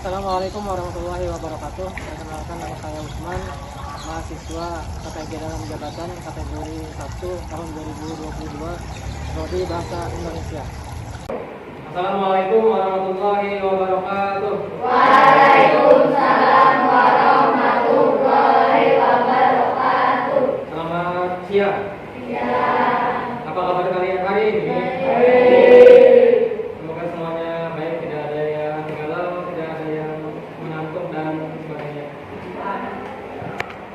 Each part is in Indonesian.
Assalamualaikum warahmatullahi wabarakatuh. Perkenalkan, nama saya Usman, mahasiswa KTG dalam jabatan kategori 1 tahun 2022, prodi Bahasa Indonesia. Assalamualaikum warahmatullahi wabarakatuh. Waalaikumsalam warahmatullahi wabarakatuh. Selamat siang. Ya. Apa kabar kalian hari ini? Baik. Semoga semuanya baik, tidak ada yang galau, tidak ada yang mengantuk dan sebagainya.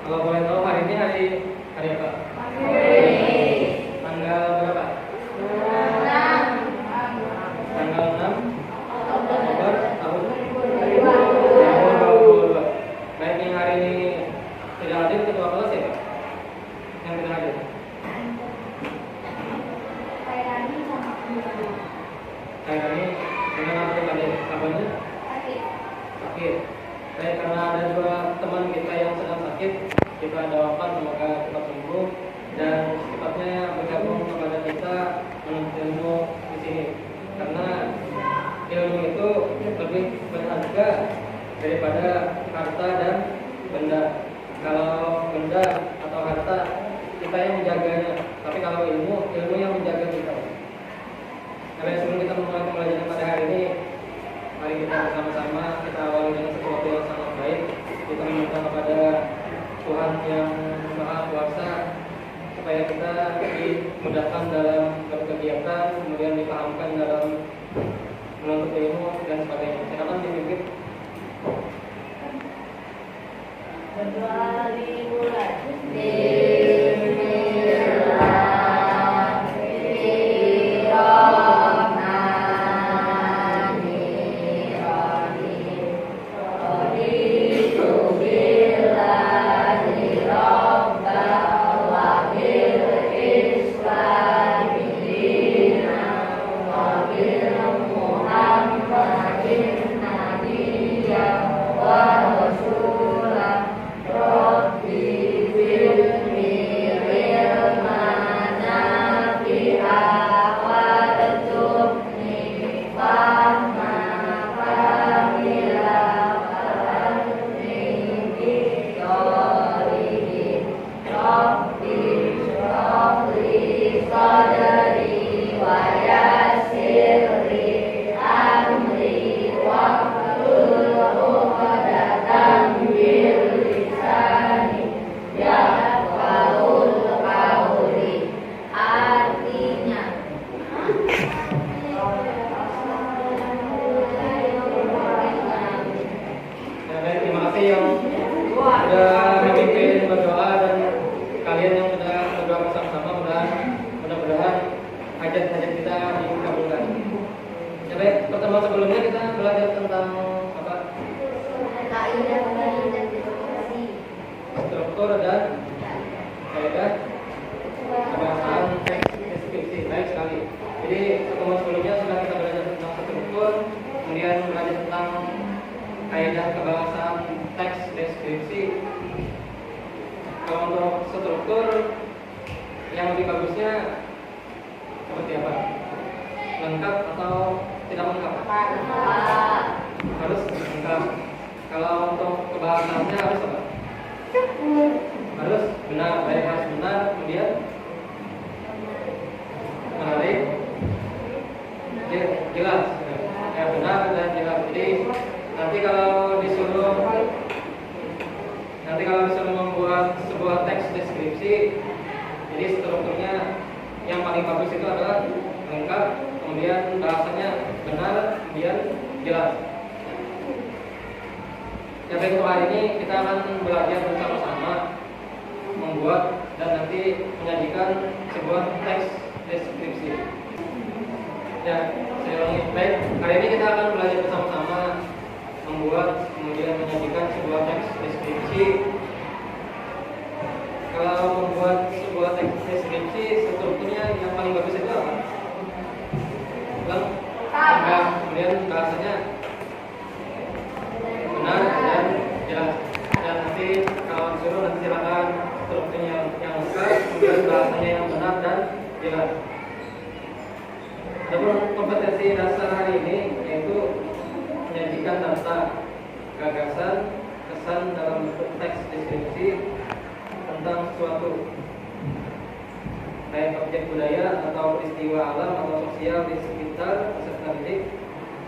Kalau boleh tahu hari ini hari apa? Tanggal berapa? Tanggal 6 Oktober tahun 2022. Baik, yang hari ini tidak hadir ketua kelas ya, Pak? Yang tidak hadir. Kayak ini dengan apa tadi kabarnya? Sakit. Baik, karena ada dua teman kita yang sedang sakit, kita doakan semoga cepat sembuh dan secepatnya bergabung kepada kita menuntut ilmu di sini. Karena ilmu itu lebih berharga daripada harta dan benda. Kalau benda atau harta kita yang menjaganya, tapi kalau ilmu yang menjaga kita. Karena sebelum kita memulai pembelajaran pada hari ini, mari kita bersama-sama kita awali dengan sesuatu yang sangat baik. Kita meminta kepada Tuhan yang Maha Kuasa supaya kita dimudahkan dalam berkegiatan, kemudian dipahamkan dalam menuntut ilmu dan sebagainya. Silakan dipimpin. Berdoa dimulai. Sudah memimpin berdoa dan kalian yang sudah berdoa bersama-sama, mudah-mudahan hajat-hajat kita dikabulkan. Ya baik, pertemuan sebelumnya kita belajar tentang apa? Struktur dan kaidah pembahasan teks deskripsi. Baik sekali. Jadi pertemuan sebelumnya sudah kita belajar tentang struktur, kemudian belajar tentang kaidah kebahasan teks deskripsi. Kalau untuk struktur yang lebih bagusnya seperti apa? Lengkap atau tidak lengkap? Harus lengkap. Kalau untuk kebahasannya harus apa? Harus benar, baik, harus benar, kemudian menarik, jelas, ya benar dan jelas. Jadi nanti kalau disuruh membuat sebuah teks deskripsi, jadi strukturnya yang paling bagus itu adalah lengkap, kemudian bahasanya benar, kemudian jelas. Ya baik, untuk hari ini kita akan belajar bersama-sama membuat dan nanti menyajikan sebuah teks deskripsi. Ya, saya ulangi. Baik, hari ini kita akan belajar bersama-sama membuat kemudian menyajikan sebuah teks deskripsi. Kalau membuat sebuah teks deskripsi, strukturnya yang paling bagus itu apa? Lengkap, kemudian bahasanya benar dan jelas. Dan nanti kalau disuruh nanti silakan strukturnya yang lengkap, kemudian bahasanya yang benar dan jelas. Adapun kompetensi dasar hari ini yaitu menyajikan data gagasan, kesan dalam bentuk teks deskripsi tentang sesuatu, baik objek budaya atau peristiwa alam atau sosial di sekitar peserta didik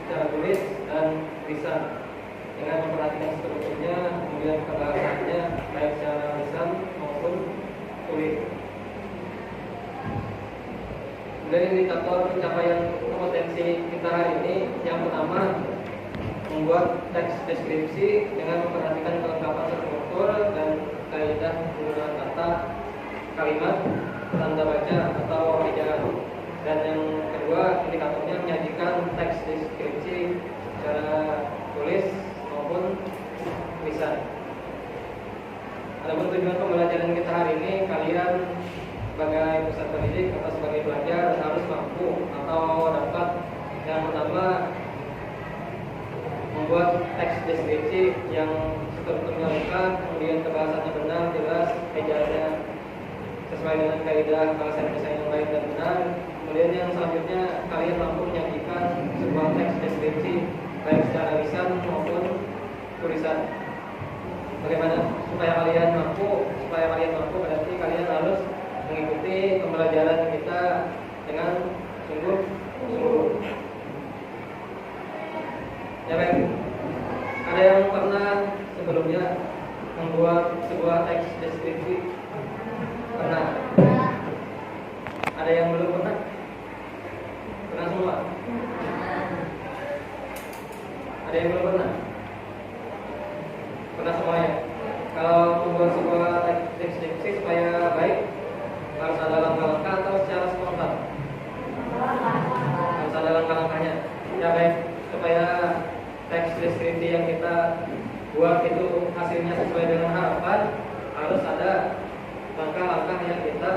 secara tulis dan lisan dengan memperhatikan strukturnya, kemudian kebahasaannya baik secara lisan maupun tulis. Kemudian indikator pencapaian kompetensi kita hari ini yang pertama, membuat teks deskripsi dengan memperhatikan kelengkapan struktur dan kaidah penggunaan kata, kalimat, tanda baca atau ejaan. Dan yang kedua, indikatornya menyajikan teks deskripsi secara tulis maupun lisan. Adapun tujuan pembelajaran kita hari ini, kalian sebagai peserta didik atau sebagai pelajar harus mampu atau dapat yang pertama membuat teks deskripsi yang strukturnya lengkap, kemudian kebahasannya benar, jelas, ejaannya sesuai dengan kaidah bahasa Indonesia yang baik dan benar. Kemudian yang selanjutnya, kalian mampu menyajikan sebuah teks deskripsi baik secara lisan maupun tulisan. Bagaimana supaya kalian mampu? Supaya kalian mampu berarti kalian harus mengikuti pembelajaran kita dengan sungguh-sungguh. Ya baik. Ada yang pernah sebelumnya membuat sebuah teks deskripsi? Pernah? Ada yang belum pernah? Pernah semua? Ada yang belum pernah? Pernah semuanya? Kalau membuat sebuah teks deskripsi supaya baik, harus ada langkah-langkah atau secara spontan? Harus ada langkah-langkahnya. Ya baik, supaya teks deskripsi yang kita buat itu hasilnya sesuai dengan harapan, harus ada langkah-langkah yang kita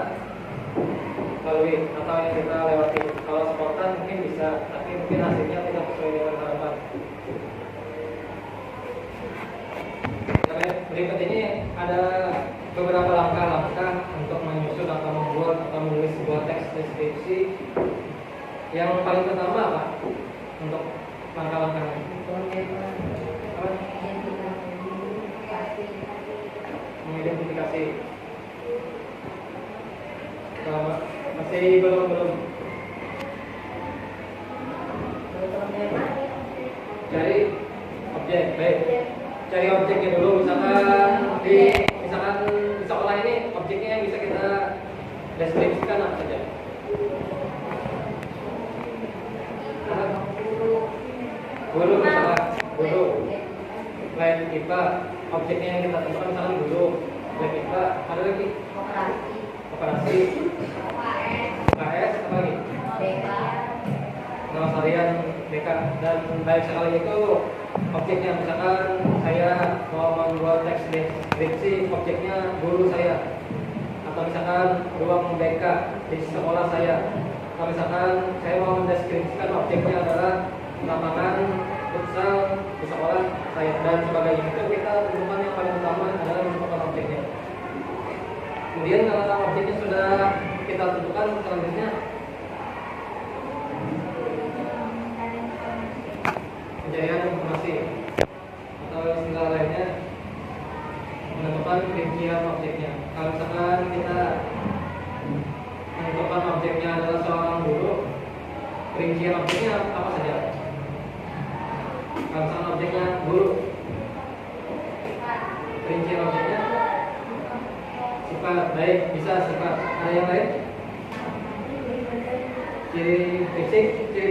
lalui atau yang kita lewati. Kalau spontan mungkin bisa, tapi mungkin hasilnya tidak sesuai dengan harapan. Berikut ini ada beberapa langkah-langkah untuk menyusun atau membuat atau menulis sebuah teks deskripsi. Yang paling pertama apa? Untuk langkah-langkahnya. Apa? Mengidentifikasi. Masih belum. Cari objek, baik. Cari objeknya dulu, misalkan di sekolah ini objeknya yang bisa kita deskripsikan apa saja? Guru misalkan, guru. Selain IPA, objeknya yang kita tentukan misalkan guru. Selain IPA, ada lagi? Operasi. KS, apa lagi? Nama harian BK. Dan baik sekali itu objeknya, misalkan saya mau membuat teks deskripsi objeknya guru saya, atau misalkan ruang BK di sekolah saya, atau misalkan saya mau mendeskripsikan objeknya adalah lapangan futsal di sekolah saya dan sebagainya. Itu kita tentukan yang paling utama adalah menentukan objeknya. Kemudian kalau objeknya sudah kita tentukan, selanjutnya pencarian informasi atau istilah lainnya menentukan rincian objeknya. Kalau misalkan kita menentukan objeknya adalah seorang guru, rincian objeknya apa saja? Kalau misalkan objeknya guru, rincian objeknya sifat, baik, bisa sifat. Ada yang lain? Ciri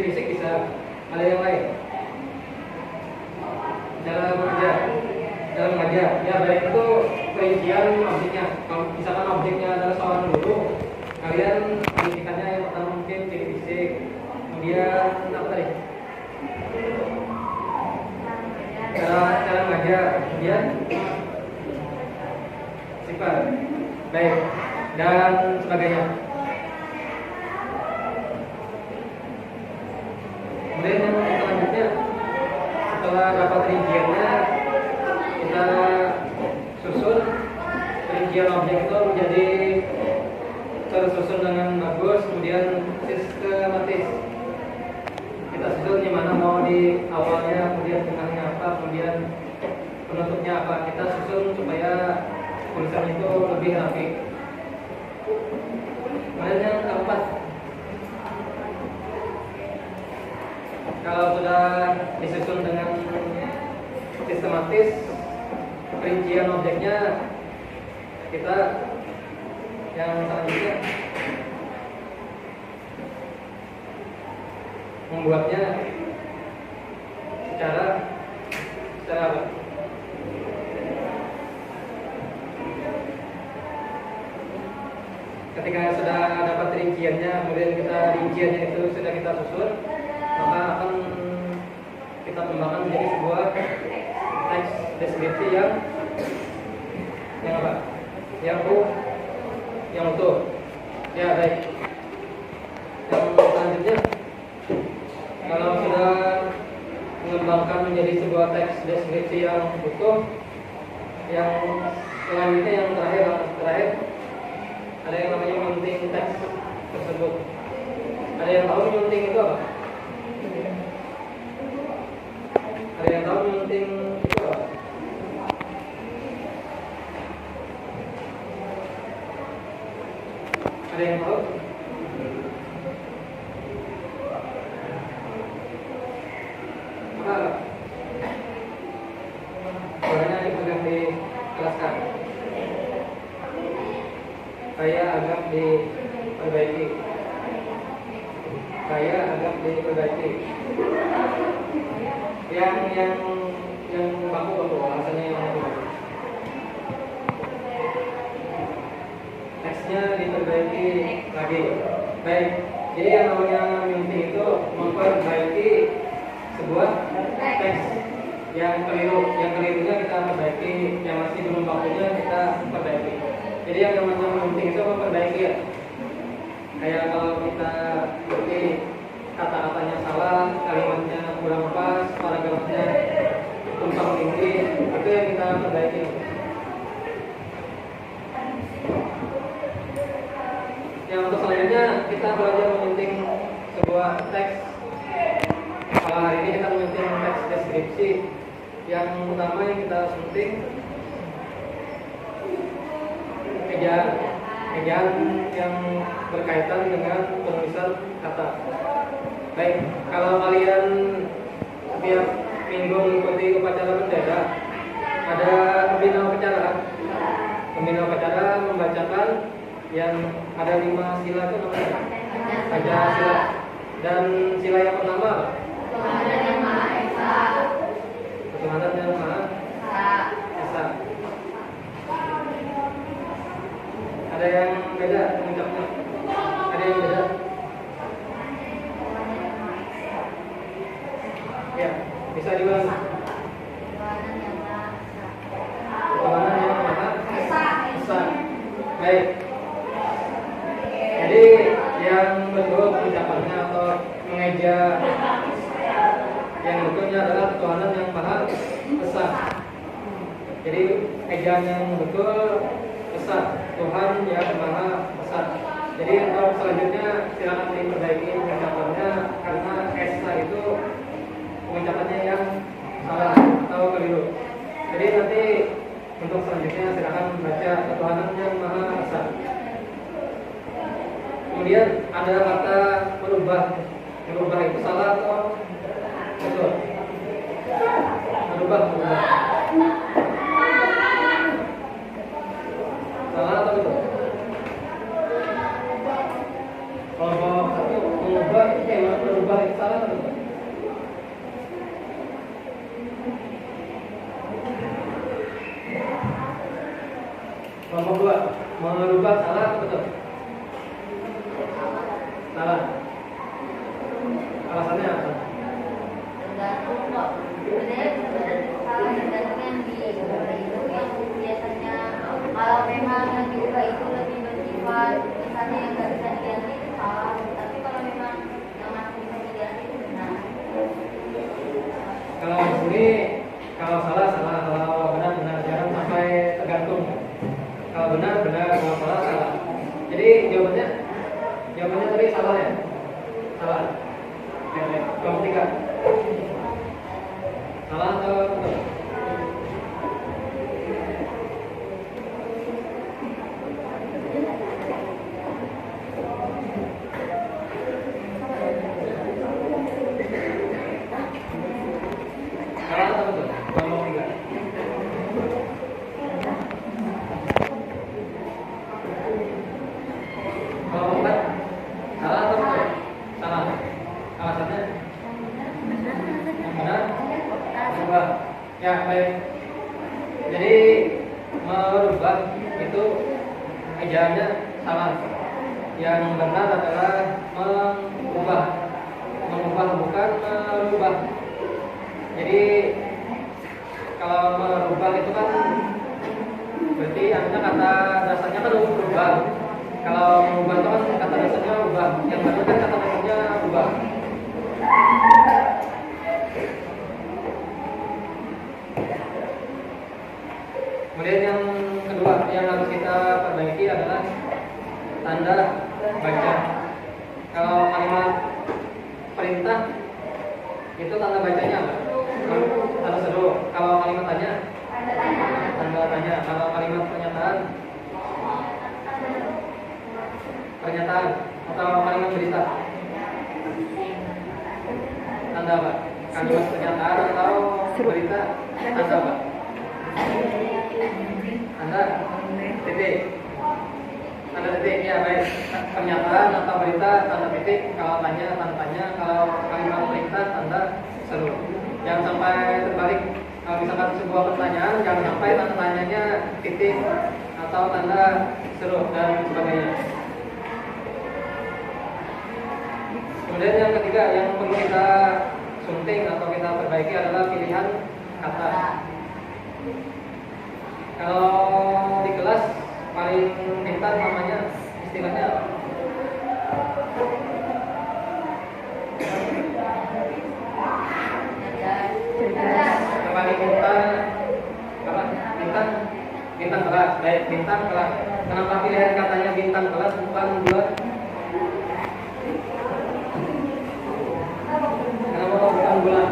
fisik bisa. Ada yang lain? Cara mengajar, ya baik itu perincian objeknya. Kalau misalkan objeknya adalah seorang guru, kalian pendidikannya yang pertama mungkin ciri fisik, kemudian apa tadi? Cara mengajar, kemudian sifat, baik, dan sebagainya. Kemudian yang selanjutnya, setelah dapat rinciannya, kita susun rincian objek itu menjadi tersusun dengan bagus, kemudian sistematis. Kita susun di mana mau di awalnya, kemudian tengahnya apa, kemudian penutupnya apa, kita susun supaya tulisannya itu lebih rapi. Kemudian yang keempat, kalau sudah disusun dengan sistematis, rincian objeknya kita yang selanjutnya membuatnya secara apa? Ketika sudah dapat rinciannya, kemudian rinciannya itu sudah kita susun, maka akan kita kembangkan menjadi sebuah teks deskripsi yang apa? Yang utuh. Ya, baik. Yang selanjutnya, kalau sudah mengembangkan menjadi sebuah teks deskripsi yang utuh, yang selanjutnya yang terakhir ada yang namanya nyunting teks tersebut. Ada yang tahu nyunting itu apa? Ada yang tahu nyunting itu apa? Ada yang tahu? Apa? Soalnya itu yang dijelaskan. Saya agak diperbaiki. Yang baku alasannya yang baku. Teksnya diperbaiki lagi. Baik. Jadi yang namanya nyunting itu memperbaiki sebuah teks yang keliru. Yang kelirunya kita perbaiki, yang masih belum bakunya kita perbaiki. Jadi yang namanya nyunting itu memperbaiki ya. Kayak kalau kita berarti kata-katanya salah, kalimatnya kurang pas, paragrafnya tumpang tindih, itu yang kita perbaiki. Yang untuk selanjutnya kita belajar menyunting sebuah teks. Kalau hari ini kita menyunting teks deskripsi. Yang utama yang kita sunting ejaan yang berkaitan dengan penulisan kata. Baik, kalau kalian setiap minggu mengikuti upacara bendera, ada pembina upacara. Pembina upacara membacakan yang ada 5 sila itu namanya Pancasila. Dan sila yang pertama apa? Tuhan yang Maha Esa. Ketuhanan yang Maha Esa. Ada yang beda mengucapnya? Ada yang beda? Ya, bisa diulang. Ketuhanan yang Maha Esa. Baik. Jadi yang betul pengucapannya atau mengeja yang betulnya adalah ketuhanan yang Maha Esa. Jadi ejaan yang betul Esa, Tuhan yang Maha Esa. Jadi untuk selanjutnya silakan diperbaiki pengucapannya karena Esa itu pengucapannya yang salah atau keliru. Jadi nanti untuk selanjutnya silakan membaca ketuhanan yang Maha Esa. Kemudian ada kata merubah. Merubah itu salah atau betul? Merubah. Salah atau betul? Kalau satu mengubah, merubah itu salah atau betul? Kelompok 2, merubah salah atau betul? Salah. Alasannya apa? Tergantung kok. Sebenarnya salah tergantung yang diubah itu yang biasanya kalau memang yang diubah itu lebih bersifat misalnya yang nggak bisa diganti itu salah. Tapi kalau memang yang masih bisa diganti itu benar. Kalau di sini kalau salah, kalau benar, jangan sampai tergantung. Kalau benar, kalau salah. Jadi jawabannya tadi salah ya? Salah. Kelompok 3. Salah atau betul? Ya, baik. Jadi merubah itu ejaannya salah. Yang benar adalah mengubah. Mengubah bukan merubah. Jadi kalau merubah itu kan berarti artinya kata dasarnya kan berubah. Kalau mengubah itu kan kata dasarnya ubah. Yang benar kan kata dasarnya ubah. Kemudian yang kedua yang harus kita perbaiki adalah tanda baca. Kalau kalimat perintah itu tanda bacanya apa? Tanda seru. Kalau kalimat tanya, tanda tanya. Kalau kalimat pernyataan atau kalimat berita, tanda apa? Kalimat pernyataan atau berita, tanda apa? Tanda titik. Tanda titik, ya baik. Pernyataan atau berita, tanda titik. Kalau tanya, tanda tanya. Kalau kalimat perintah, tanda seru. Jangan sampai terbalik. Kalau misalkan sebuah pertanyaan, jangan sampai tanda tanyanya titik atau tanda seru dan sebagainya. Kemudian yang ketiga yang perlu kita sunting atau kita perbaiki adalah pilihan kata. Kalau di kelas paling pintar namanya istilahnya yang paling pintar apa? Bintang kelas. Baik, bintang kelas. Kenapa pilihan katanya bintang kelas bukan buat? Kenapa bukan bulan?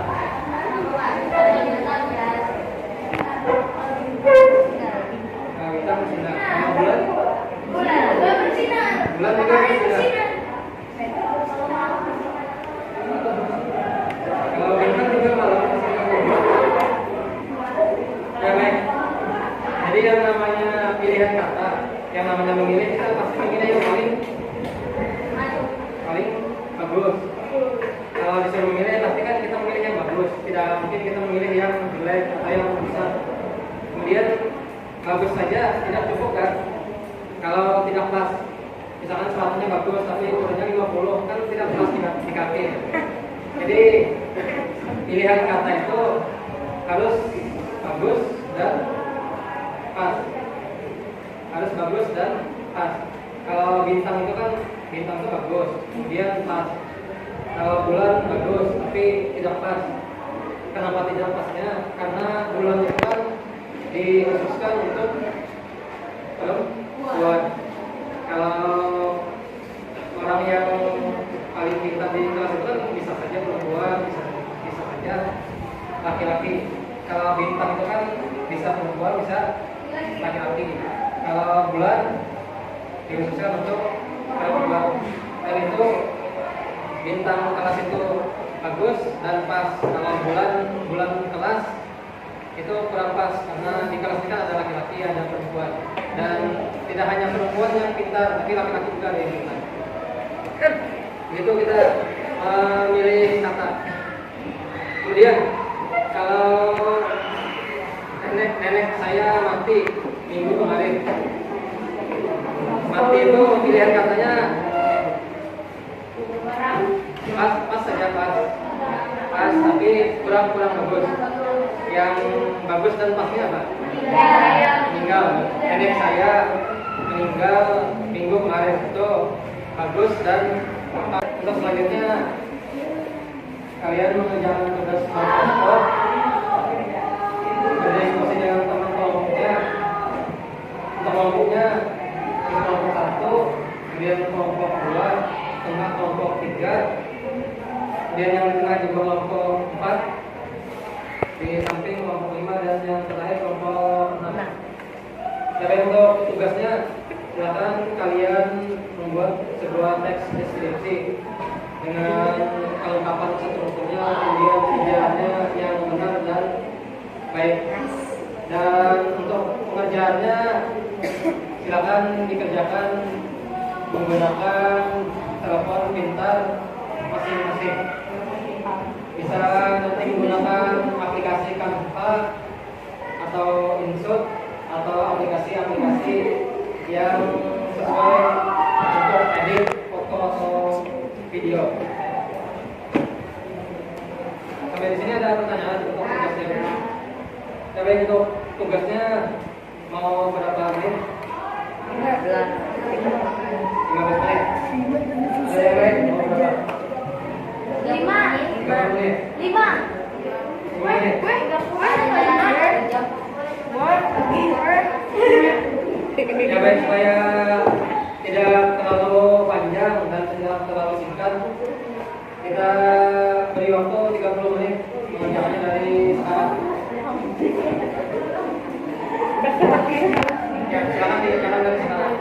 Bintang bersinar. Sama bulan? Bulan juga bersinar. Kalau bintang juga malah ya baik. Jadi yang namanya pilihan kata, yang namanya memilih, kita pasti memilih yang paling bagus. Kalau disuruh memilih, pasti kan kita memilih yang bagus. Tidak mungkin kita memilih yang jelek atau yang besar. Kemudian bagus saja tidak cukup kan? Kalau tidak pas, misalkan sepatunya bagus tapi ukurannya 50, kan tidak pas di kaki. Jadi pilihan kata itu harus bagus dan pas. Harus bagus dan pas. Kalau bintang itu kan bintang itu bagus, kemudian pas. Kalau bulan bagus tapi tidak pas. Kenapa tidak pasnya? Karena bulan itu kan dikhususkan untuk perempuan. Kalau orang yang paling pintar di kelas itu kan bisa saja perempuan, bisa saja laki-laki. Kalau bintang itu kan bisa perempuan, bisa laki-laki. Kalau bulan dikhususkan untuk perempuan. Dan itu bintang kelas itu bagus dan pas. Kalau bulan kelas itu kurang pas karena di kelas kita ada laki-laki, ada perempuan. Dan tidak hanya perempuan yang pintar, tapi laki-laki juga ada yang pintar. Itu kita memilih kata. Kemudian kalau nenek saya mati minggu kemarin, mati itu pilihan katanya pas saja pas, tapi kurang bagus. Yang bagus dan pasnya apa? Meninggal. Nenek saya meninggal minggu kemarin, itu bagus dan pas. Untuk selanjutnya kalian mengerjakan tugas kelompok, berdiskusi dengan teman kelompoknya. Untuk kelompoknya kelompok 1, kemudian kelompok 2, tengah kelompok 3, kemudian yang di tengah juga kelompok 4, di samping kelompok 5, dan yang terakhir kelompok 6. Jadi untuk tugasnya silakan kalian membuat sebuah teks deskripsi dengan kelengkapan strukturnya, kemudian ejaannya yang benar dan baik. Dan untuk pengerjaannya silakan dikerjakan menggunakan telepon pintar masing-masing. Bisa nanti menggunakan aplikasi Canva Canva atau InShot atau aplikasi-aplikasi yang sesuai untuk edit foto atau video. Sampai di sini ada pertanyaan untuk tugasnya. Tapi untuk tugasnya mau berapa menit? 15 menit. Ada yang lain mau berapa? 30 menit. 5 menit. Ya baik, supaya tidak terlalu panjang dan tidak terlalu singkat, kita beri waktu 30 menit mengerjakannya dari sekarang. Ya, sekarang dari sekarang.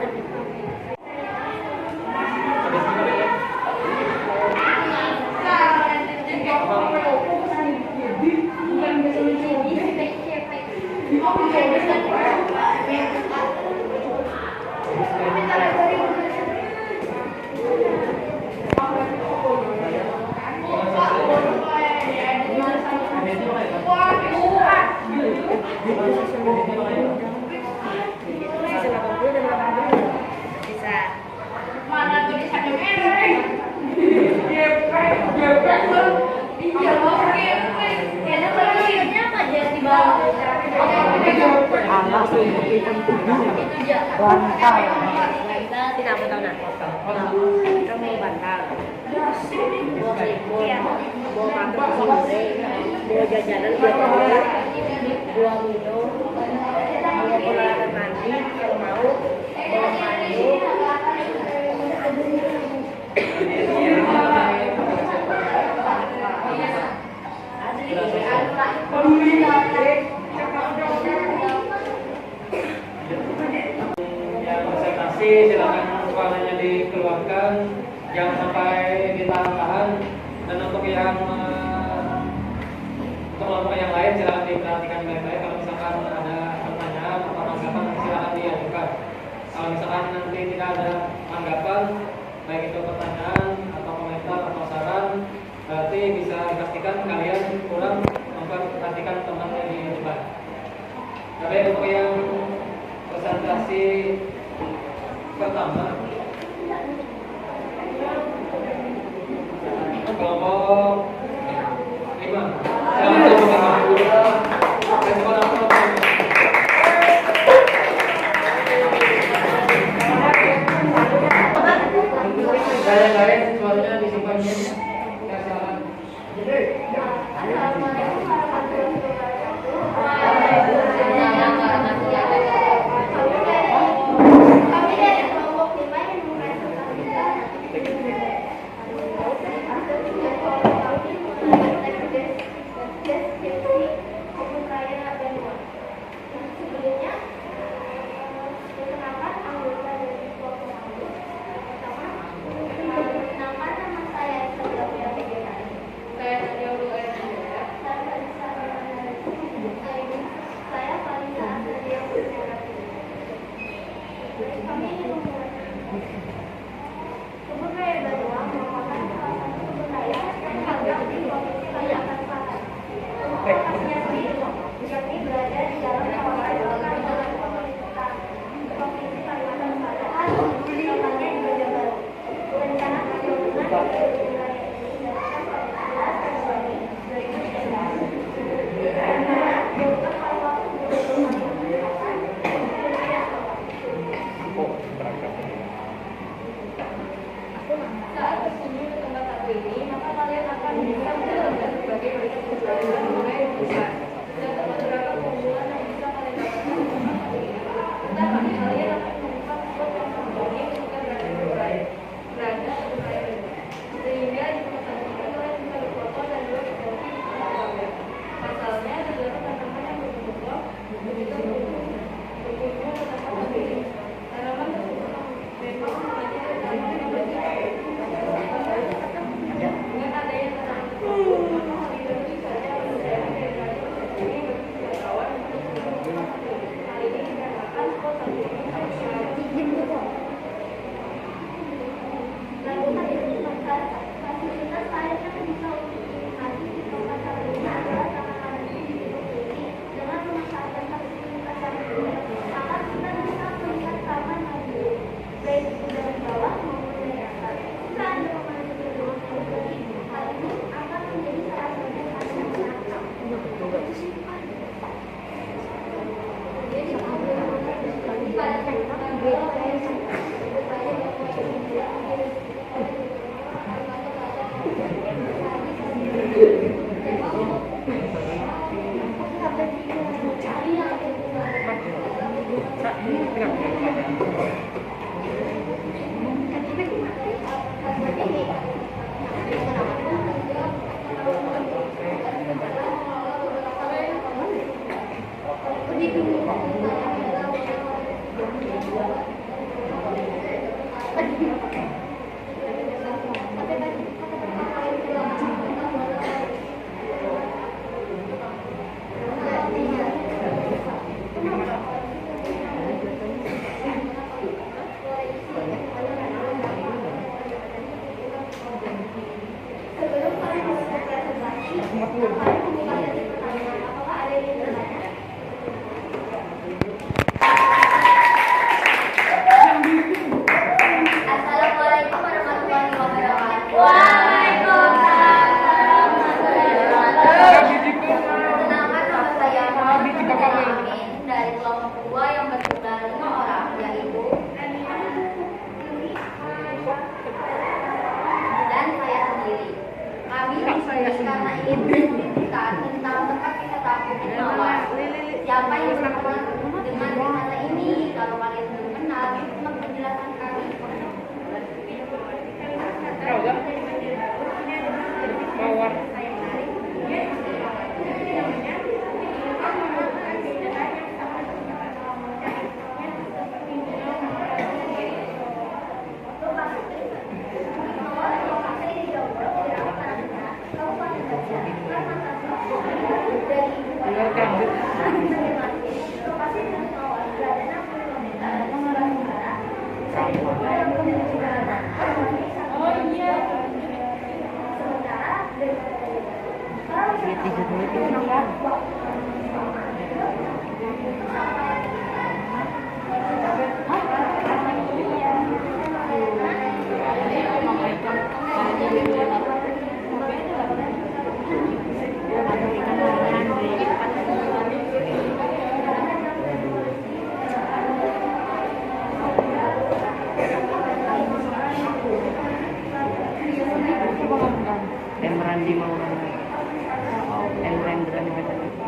Tidak mau tahu nak. Kamu bantal. Bawa selimut, bawa makan sore, bawa jajanan buat orang, bawa minum, bawa peralatan mandi kalau mau, bawa mandi. Yang presentasi silakan warnanya dikeluarkan, jangan sampai ditahan-tahan. Dan untuk yang kelompok yang lain silakan diperhatikan baik-baik. Kalau misalkan ada pertanyaan atau tanggapan silakan diajukan. Kalau misalkan nanti tidak ada tanggapan, baik itu pertanyaan atau komentar atau saran, berarti bisa dipastikan kalian kurang memperhatikan teman yang di depan. Tapi untuk yang presentasi pertama, kelompok 5. Silakan respon apa? Lain-lain suaranya disimpan ya. Silakan. Saat berkunjung ke tempat satu ini, maka kalian akan bisa mendapatkan berbagai macam pelajaran mengenai bukan dan beberapa keunggulan yang bisa kalian dapatkan di tempat satu ini. Pertama, kalian akan menemukan spot yang berbeda ketika berada di berada di wilayah ini. Sehingga di tempat satu ini kalian bisa berfoto dan juga berfoto di tempat. Pasalnya, beberapa tantangan yang berfoto begitu berkunjung ke tempat satu ini. Tanaman tersebut memang memiliki tanaman yang berbeda. Dengan adanya tanaman tersebut, maka hal itu saja menjadi dari ini bagi wisatawan untuk kan tentang tempat kita takutin bahwa siapa yang berhubungan dengan kata ini. Kalau kalian belum kenal, itu penjelasan kami.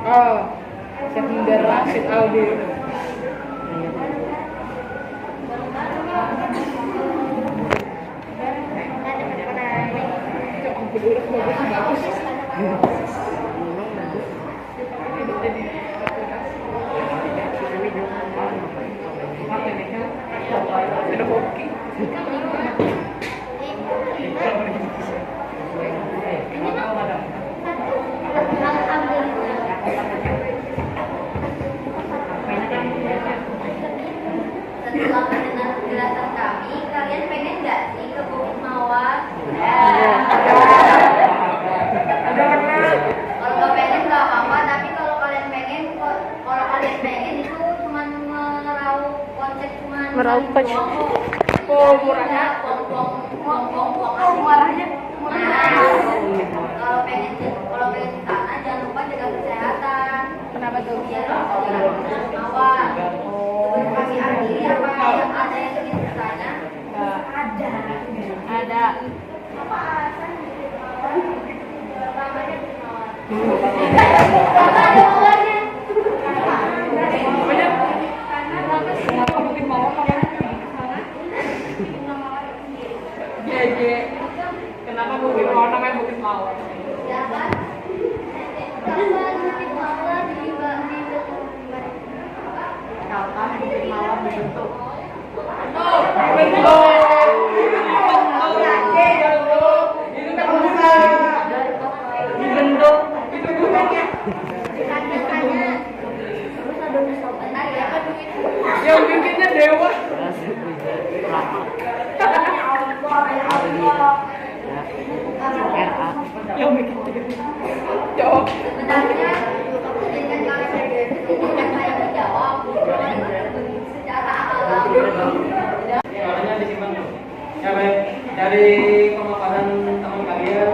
Oh, Sekunder Rashid Aldi. Ada hoki. Setelah mendengar penjelasan kami, kalian pengen nggak sih ke Bukit Mawar? Kalau nggak pengen nggak apa-apa, tapi kalau kalian pengen itu cuma meraup konsep Meraup konsep. kok. Oh, murahnya. Oh, murahnya. Kalau pengen ke sana jangan lupa jaga kesehatan. Kenapa tuh? Biar Bukit Mawar. Kami akhiri apa yang ada yang ingin bertanya? Ada. Apa alasan Bukit Mawar? Namanya Bukit Mawar. Kenapa Bukit Mawar namanya? JJ. Kenapa Bukit Mawar namanya Bukit Mawar? Ya kan? Karena Bukit Mawar dibentuk Kapan Bukit Mawar dibentuk? Dibentuk. Itu gunanya. terus ada benar ya kan Yang bikinnya dewa. Yang bikin dewa. sebenarnya dengan kalian dengan saya menjawab secara alam. Soalnya disimpan dulu. Ya baik, dari pemaparan teman kalian,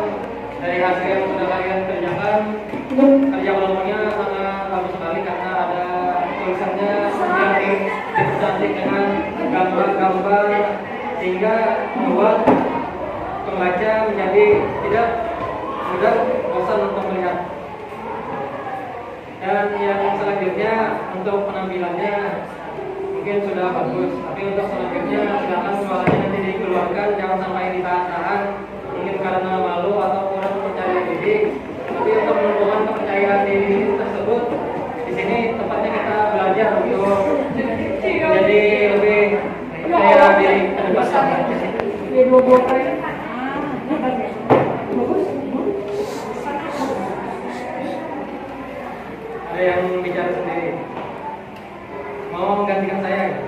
dari hasil yang sudah kalian kerjakan, kerja kelompoknya sangat bagus sekali karena ada tulisannya yang dicantik dengan gambar-gambar sehingga membuat pembaca menjadi tidak mudah bosan untuk melihat. Dan yang selanjutnya untuk penampilannya mungkin sudah bagus, tapi untuk selanjutnya silakan suaranya nanti dikeluarkan, jangan sampai ditahan-tahan mungkin karena malu atau kurang percaya diri. Tapi untuk menumbuhkan kepercayaan diri tersebut, di sini tempatnya kita belajar untuk menjadi lebih percaya diri ke depan. Ada yang bicara sendiri, mau menggantikan saya ya?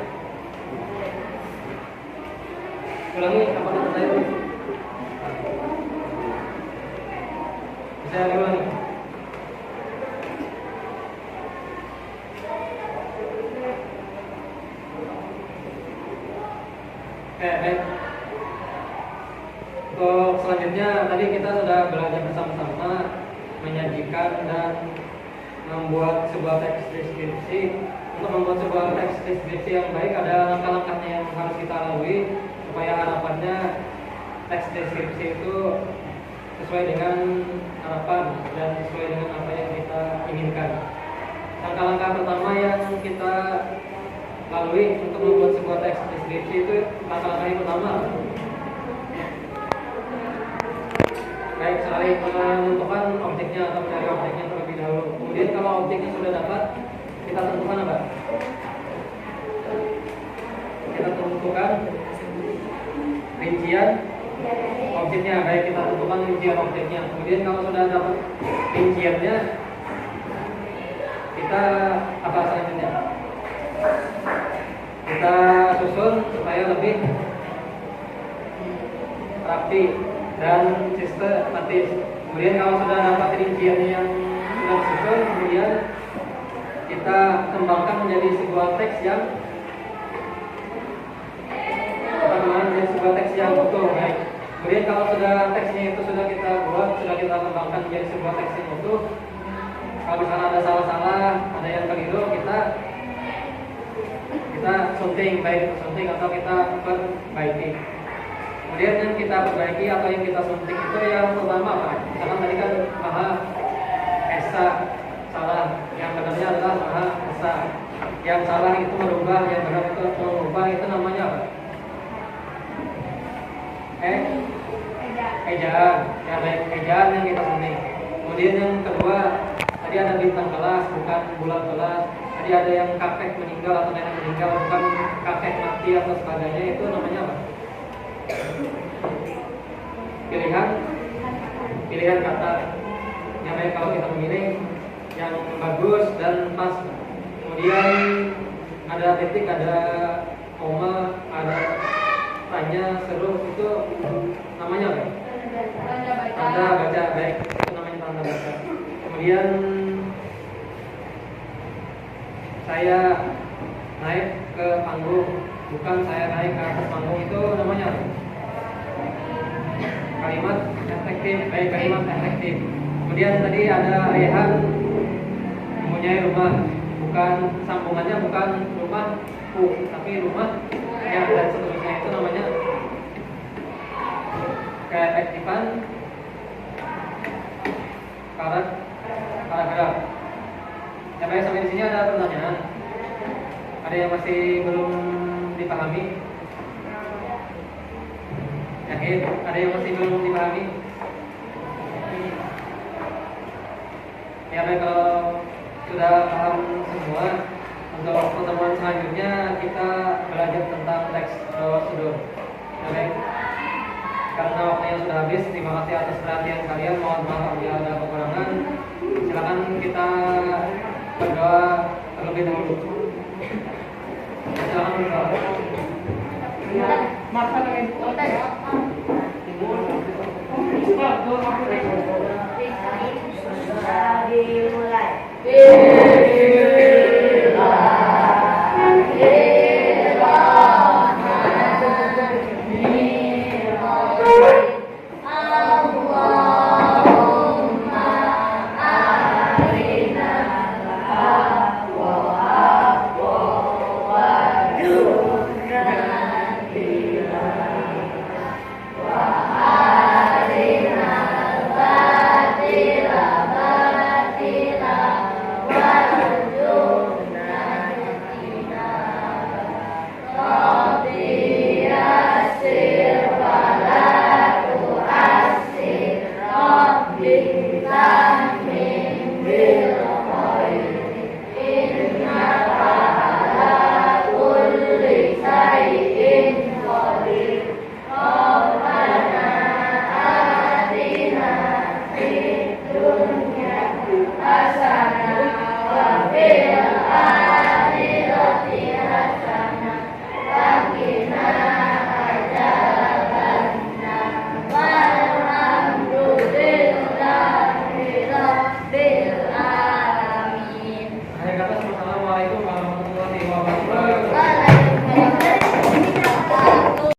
Ulangi apa kata saya dulu? Bisa diulangi? Oke, baik. Untuk selanjutnya tadi kita sudah belajar bersama-sama menyajikan dan membuat sebuah teks deskripsi. Untuk membuat sebuah teks deskripsi yang baik ada langkah-langkahnya yang harus kita lalui supaya harapannya teks deskripsi itu sesuai dengan harapan dan sesuai dengan apa yang kita inginkan. Langkah-langkah pertama yang kita lalui untuk membuat sebuah teks deskripsi itu langkah-langkah yang pertama. Baik, selain menentukan objeknya atau mencari objeknya terlebih dahulu. Kemudian kalau objeknya sudah dapat, kita tentukan apa? Kita tentukan rincian objeknya. Baik, kita tentukan rincian objeknya. Kemudian kalau sudah dapat rinciannya, kita apa selanjutnya? Kita susun supaya lebih rapi dan sistematis. Kemudian kalau sudah dapat rinciannya yang sudah disusun, kemudian kita kembangkan menjadi sebuah teks yang menjadi sebuah teks yang utuh. Baik. Kemudian kalau sudah teksnya itu sudah kita buat, sudah kita kembangkan menjadi sebuah teks yang utuh, kalau misalnya ada salah-salah, ada yang keliru, kita sunting, baik sunting atau kita perbaiki. Kemudian yang kita perbaiki atau yang kita sunting itu yang pertama apa? Misalkan tadi kan maha esa salah, yang benarnya adalah maha esa. Yang salah itu merubah, yang benar itu mengubah, itu namanya apa? Ejaan. Ya baik, ejaan yang kita sunting. Kemudian yang kedua, tadi ada bintang kelas, bukan bulan kelas. Tadi ada yang kakek meninggal atau nenek meninggal, bukan kakek mati atau sebagainya, itu namanya apa? Pilihan kata. Yang baik kalau kita memilih yang bagus dan pas. Kemudian ada titik, ada koma, ada tanya, seru, itu namanya apa? Tanda baca. Baik, itu namanya tanda baca. Kemudian saya naik ke panggung, bukan saya naik ke atas panggung, itu namanya apa? Kalimat efektif. Baik, kalimat efektif. Kemudian tadi ada Rehan mempunyai rumah, bukan sambungannya bukan rumahku, tapi rumah yang dan seterusnya, itu namanya keefektifan paragraf. Ya baik, sampai di sini ada pertanyaan? Ada yang masih belum dipahami? Yakin? Ada yang masih belum dipahami? Ya baik, kalau sudah paham semua, untuk pertemuan selanjutnya kita belajar tentang teks prosedur. Ya baik, karena waktunya sudah habis, terima kasih atas perhatian kalian. Mohon maaf apabila ada kekurangan. Silakan kita berdoa terlebih dahulu. Silakan berdoa. Marta lagi. Dimulai.